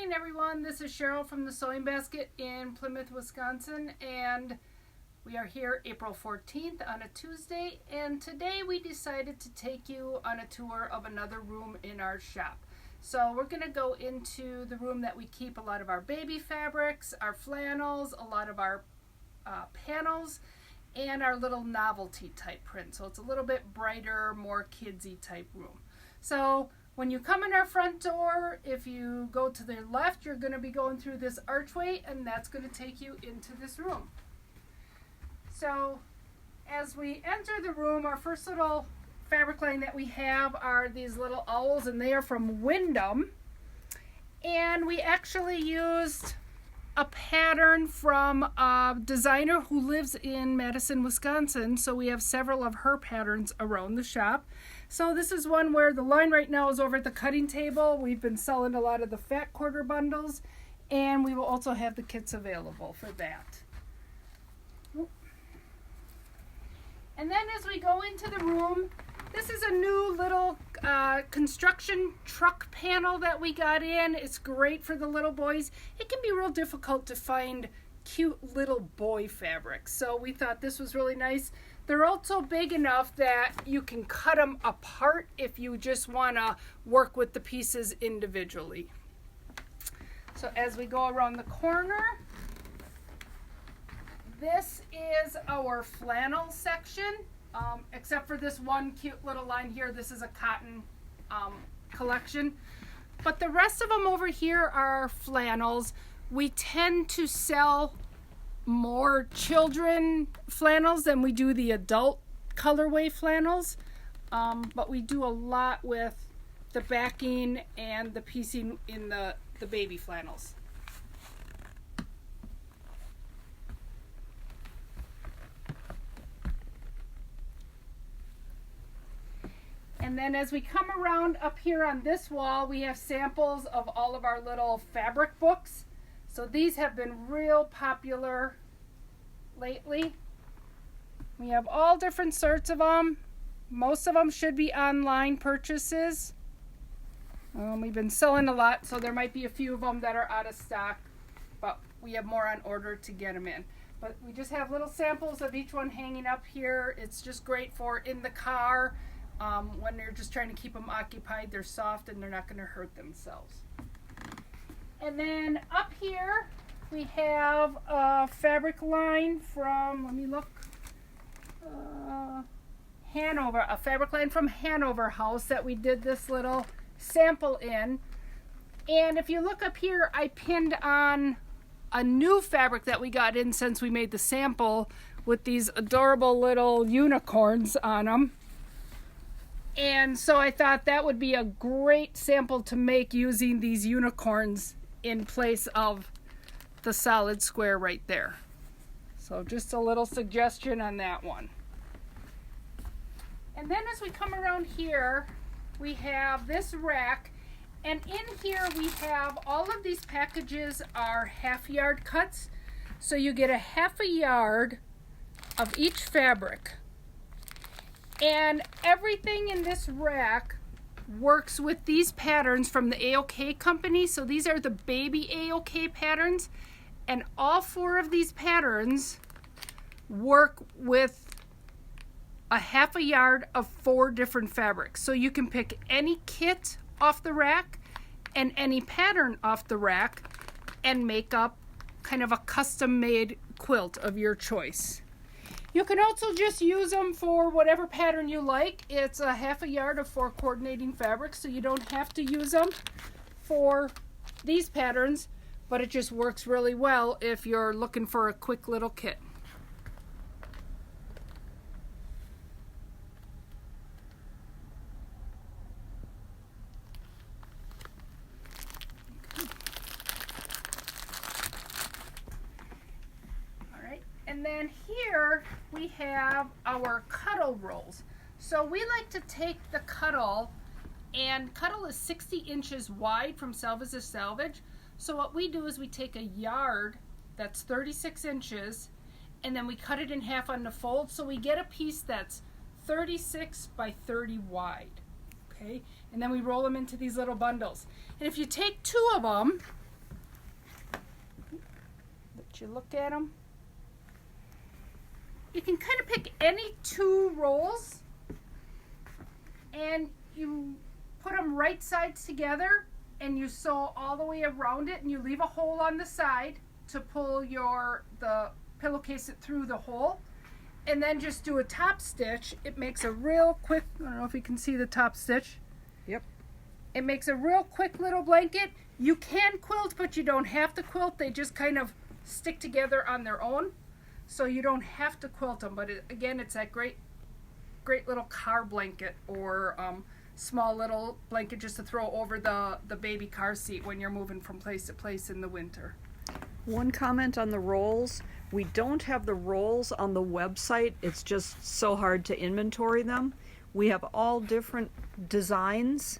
morning, everyone. This is Cheryl from the Sewing Basket in Plymouth, Wisconsin, and we are here April 14th on a Tuesday, and today we decided to take you on a tour of another room in our shop. So we're going to go into the room that we keep a lot of our baby fabrics, our flannels, a lot of our panels, and our little novelty type print. So it's a little bit brighter, more kidsy type room. So when you come in our front door, if you go to the left, you're going to be going through this archway, and that's going to take you into this room. So as we enter the room, our first little fabric line that we have are these little owls, and they are from Wyndham. And we actually used a pattern from a designer who lives in Madison, Wisconsin. So we have several of her patterns around the shop. So this is one where the line right now is over at the cutting table. We've been selling a lot of the fat quarter bundles, and we will also have the kits available for that. And then as we go into the room, this is a new little construction truck panel that we got in. It's great for the little boys. It can be real difficult to find cute little boy fabrics, so we thought this was really nice. They're also big enough that you can cut them apart if you just want to work with the pieces individually. So as we go around the corner, this is our flannel section. Except for this one cute little line here, this is a cotton collection. But the rest of them over here are flannels. We tend to sell more children flannels than we do the adult colorway flannels. But we do a lot with the backing and the piecing in the baby flannels. And then as we come around up here on this wall, we have samples of all of our little fabric books. So these have been real popular lately. We have all different sorts of them. Most of them should be online purchases. We've been selling a lot, so there might be a few of them that are out of stock, but we have more on order to get them in. But we just have little samples of each one hanging up here. It's just great for in the car. When you're just trying to keep them occupied, they're soft and they're not going to hurt themselves. And then up here we have a fabric line from, let me look, Hanover, a fabric line from Hanover House that we did this little sample in. And if you look up here, I pinned on a new fabric that we got in since we made the sample with these adorable little unicorns on them. And so I thought that would be a great sample to make using these unicorns in place of the solid square right there. So just a little suggestion on that one. And then as we come around here, we have this rack. And in here we have all of these packages are half-yard cuts. So you get a half a yard of each fabric. And everything in this rack works with these patterns from the AOK company. So these are the baby AOK patterns. And all four of these patterns work with a half a yard of 4 different fabrics. So you can pick any kit off the rack and any pattern off the rack and make up kind of a custom-made quilt of your choice. You can also just use them for whatever pattern you like. It's a half a yard of 4 coordinating fabrics, so you don't have to use them for these patterns, but it just works really well if you're looking for a quick little kit. And then here we have our cuddle rolls. So we like to take the cuddle, and cuddle is 60 inches wide from selvage to selvage. So what we do is we take a yard that's 36 inches and then we cut it in half on the fold. So we get a piece that's 36 by 30 wide. Okay, and then we roll them into these little bundles. And if you take 2 of them, Did you look at them? You can kind of pick any two rolls and you put them right sides together and you sew all the way around it, and you leave a hole on the side to pull the pillowcase it through the hole, and then just do a top stitch. It makes a real quick, I don't know if you can see the top stitch. Yep. It makes a real quick little blanket. You can quilt, but you don't have to quilt. They just kind of stick together on their own, so you don't have to quilt them. But again, it's that great little car blanket, or small little blanket just to throw over the baby car seat when you're moving from place to place in the winter. One comment on the rolls. We don't have the rolls on the website. It's just so hard to inventory them. We have all different designs,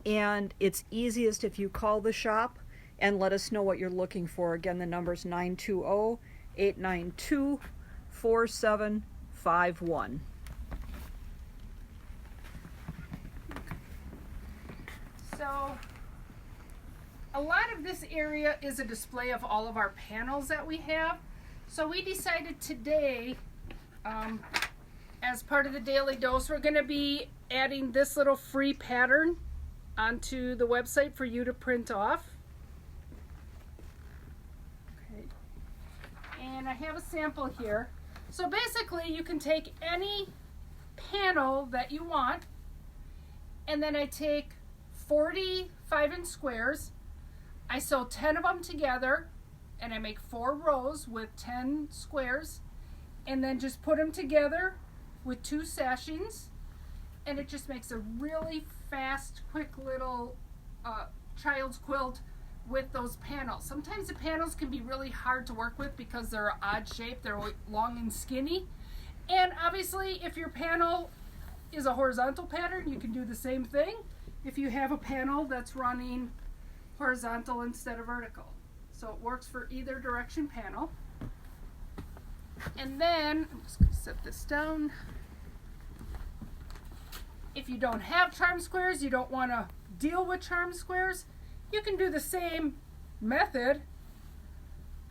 and it's easiest if you call the shop and let us know what you're looking for. Again, the number's 920-892-4751. So a lot of this area is a display of all of our panels that we have. So we decided today, as part of the Daily Dose, we're going to be adding this little free pattern onto the website for you to print off. Okay. And I have a sample here. So basically you can take any panel that you want, and then I take 40 5-inch squares. I sew 10 of them together, and I make 4 rows with 10 squares, and then just put them together with 2 sashings, and it just makes a really fast, quick little child's quilt with those panels. Sometimes the panels can be really hard to work with because they're an odd shape. They're long and skinny. And obviously, if your panel is a horizontal pattern, you can do the same thing if you have a panel that's running horizontal instead of vertical. So it works for either direction panel. And then, I'm just going to set this down. If you don't have charm squares, you don't want to deal with charm squares, you can do the same method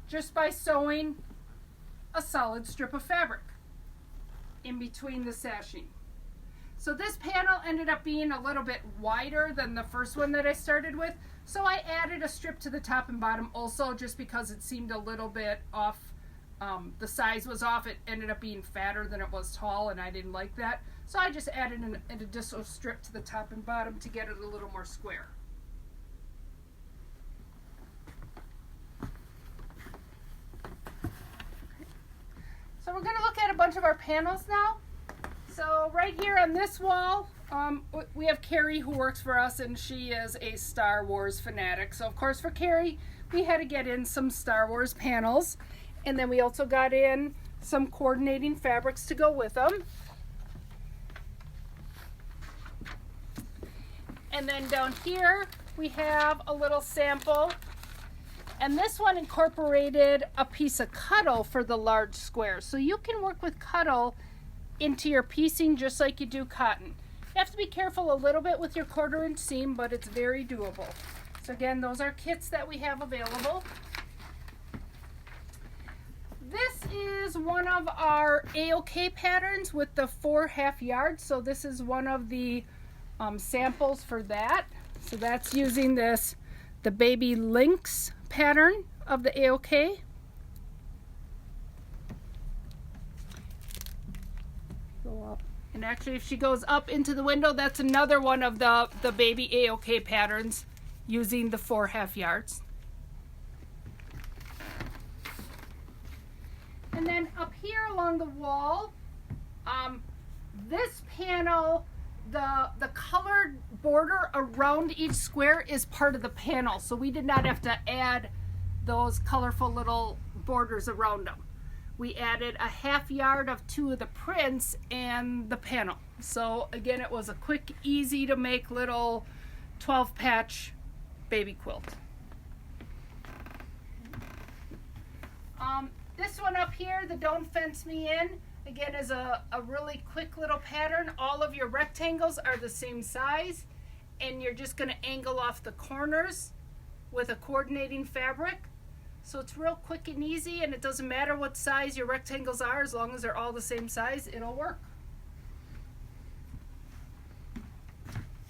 just by sewing a solid strip of fabric in between the sashing. So this panel ended up being a little bit wider than the first one that I started with, so I added a strip to the top and bottom also, just because it seemed a little bit off. The size was off. It ended up being fatter than it was tall, and I didn't like that. So I just added an additional strip to the top and bottom to get it a little more square. So we're going to look at a bunch of our panels now. So right here on this wall, we have Carrie, who works for us, and she is a Star Wars fanatic. So of course for Carrie, we had to get in some Star Wars panels. And then we also got in some coordinating fabrics to go with them. And then down here, we have a little sample. And this one incorporated a piece of Cuddle for the large squares. So you can work with Cuddle into your piecing just like you do cotton. You have to be careful a little bit with your 1/4-inch seam, but it's very doable. So again, those are kits that we have available. This is one of our A-OK patterns with the 4 1/2 yards. So this is one of the samples for that. So that's using the Baby Lynx pattern of the A-OK. Go up. And actually, if she goes up into the window, that's another one of the Baby A-OK patterns using the 4 1/2 yards. And then up here along the wall, this panel, the colored border around each square is part of the panel. So we did not have to add those colorful little borders around them. We added a 1/2 yard of 2 of the prints and the panel. So again, it was a quick, easy to make little 12 patch baby quilt. This one up here, the Don't Fence Me In, again is a really quick little pattern. All of your rectangles are the same size, and you're just going to angle off the corners with a coordinating fabric. So it's real quick and easy, and it doesn't matter what size your rectangles are, as long as they're all the same size, it'll work.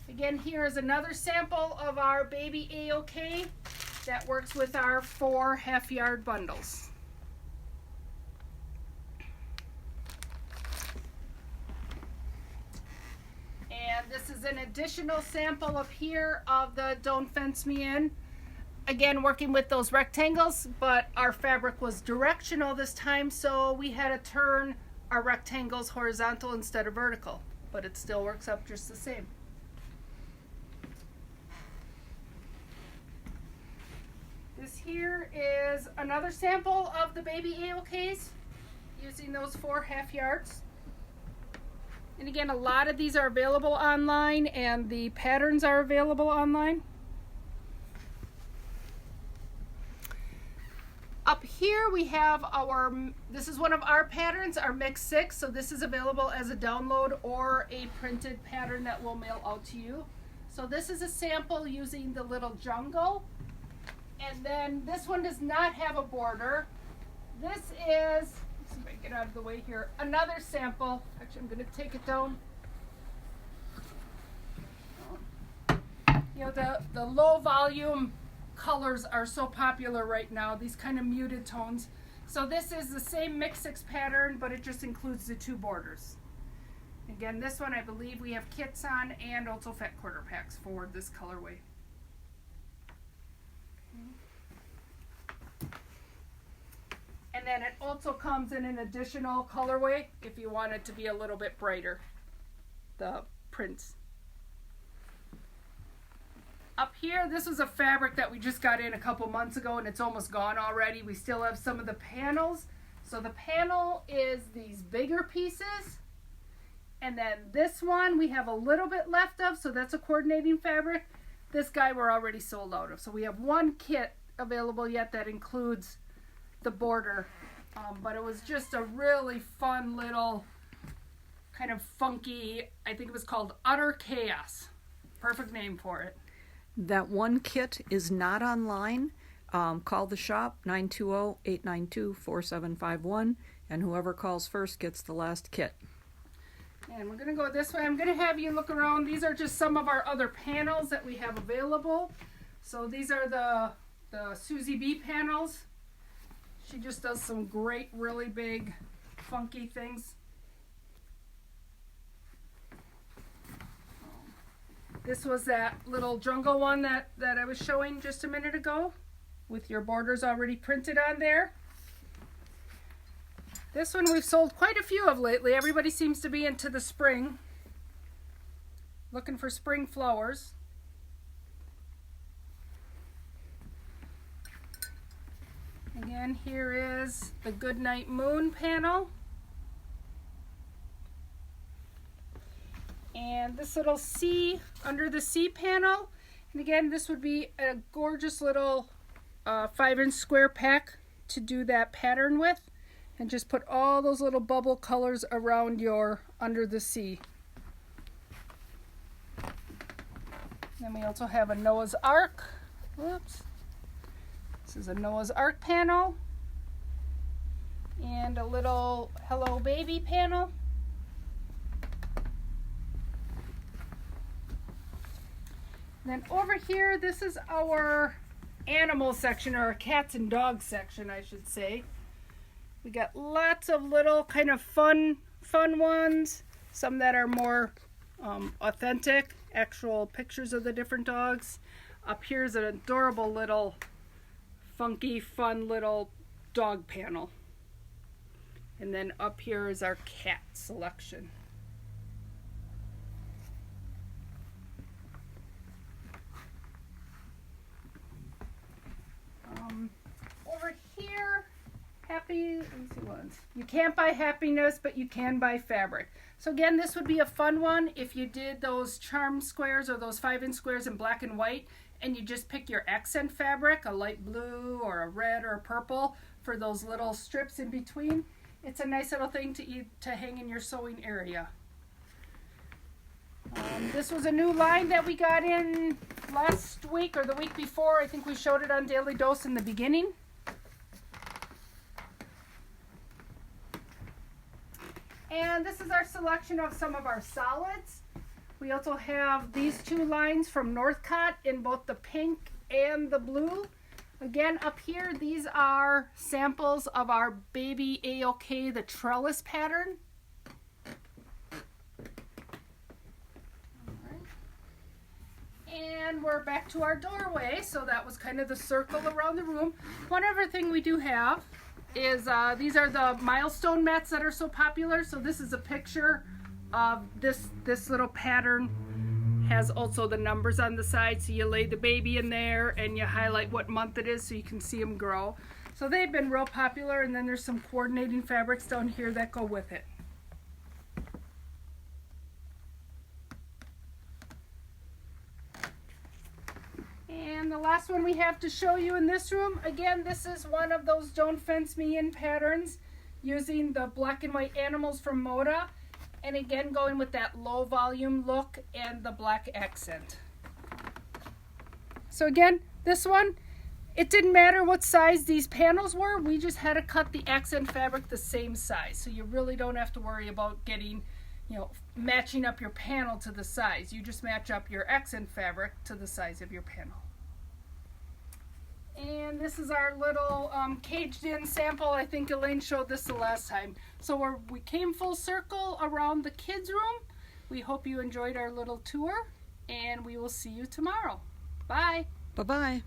Again, here is another sample of our baby A-OK that works with our 4 half-yard bundles. And this is an additional sample up here of the Don't Fence Me In. Again, working with those rectangles, but our fabric was directional this time, so we had to turn our rectangles horizontal instead of vertical, but it still works up just the same. This here is another sample of the baby A-OKs using those 4 half yards. And again, a lot of these are available online, and the patterns are available online. Up here we have this is one of our patterns, our Mix 6, so this is available as a download or a printed pattern that we'll mail out to you. So this is a sample using the little jungle. And then this one does not have a border. This is, let's see if I can get out of the way here, another sample. Actually, I'm going to take it down. You know, the low volume colors are so popular right now, these kind of muted tones. So this is the same Mix 6 pattern, but it just includes the 2 borders. Again, this one I believe we have kits on and also fat quarter packs for this colorway. And then it also comes in an additional colorway if you want it to be a little bit brighter, the prints. Up here, this was a fabric that we just got in a couple months ago, and it's almost gone already. We still have some of the panels. So the panel is these bigger pieces. And then this one we have a little bit left of, so that's a coordinating fabric. This guy we're already sold out of. So we have 1 kit available yet that includes the border, but it was just a really fun little kind of funky, I think it was called Utter Chaos. Perfect name for it. That 1 kit is not online. Call the shop, 920-892-4751, and whoever calls first gets the last kit. And we're going to go this way. I'm going to have you look around. These are just some of our other panels that we have available. So these are the Susie B panels. She just does some great, really big, funky things. This was that little jungle one that I was showing just a minute ago with your borders already printed on there. This one we've sold quite a few of lately. Everybody seems to be into the spring, looking for spring flowers. Again, here is the Goodnight Moon panel. And this little sea, under the sea panel. And again, this would be a gorgeous little 5-inch square pack to do that pattern with. And just put all those little bubble colors around your under the sea. Then we also have a Noah's Ark. Whoops. This is a Noah's Ark panel. And a little Hello Baby panel. Then over here, this is our animal section, or our cats and dogs section, I should say. We got lots of little kind of fun ones. Some that are more authentic, actual pictures of the different dogs. Up here's an adorable little funky, fun little dog panel. And then up here is our cat selection. Over here, happy, let me see ones. You can't buy happiness, but you can buy fabric. So again, this would be a fun one if you did those charm squares or those 5-inch squares in black and white, and you just pick your accent fabric, a light blue or a red or a purple for those little strips in between. It's a nice little thing to hang in your sewing area. This was a new line that we got in last week or the week before. I think we showed it on Daily Dose in the beginning. And this is our selection of some of our solids. We also have these two lines from Northcott in both the pink and the blue. Again, up here, these are samples of our Baby A-OK, the trellis pattern. And we're back to our doorway, so that was kind of the circle around the room. One other thing we do have is these are the milestone mats that are so popular. So this is a picture of this little pattern. Has also the numbers on the side, so you lay the baby in there and you highlight what month it is so you can see them grow. So they've been real popular, and then there's some coordinating fabrics down here that go with it. And the last one we have to show you in this room, again, this is one of those Don't Fence Me In patterns using the black and white animals from Moda. And again, going with that low volume look and the black accent. So again, this one, it didn't matter what size these panels were. We just had to cut the accent fabric the same size. So you really don't have to worry about getting, matching up your panel to the size. You just match up your accent fabric to the size of your panel. And this is our little caged in sample. I think Elaine showed this the last time. So we came full circle around the kids' room. We hope you enjoyed our little tour, and we will see you tomorrow. Bye. Bye-bye.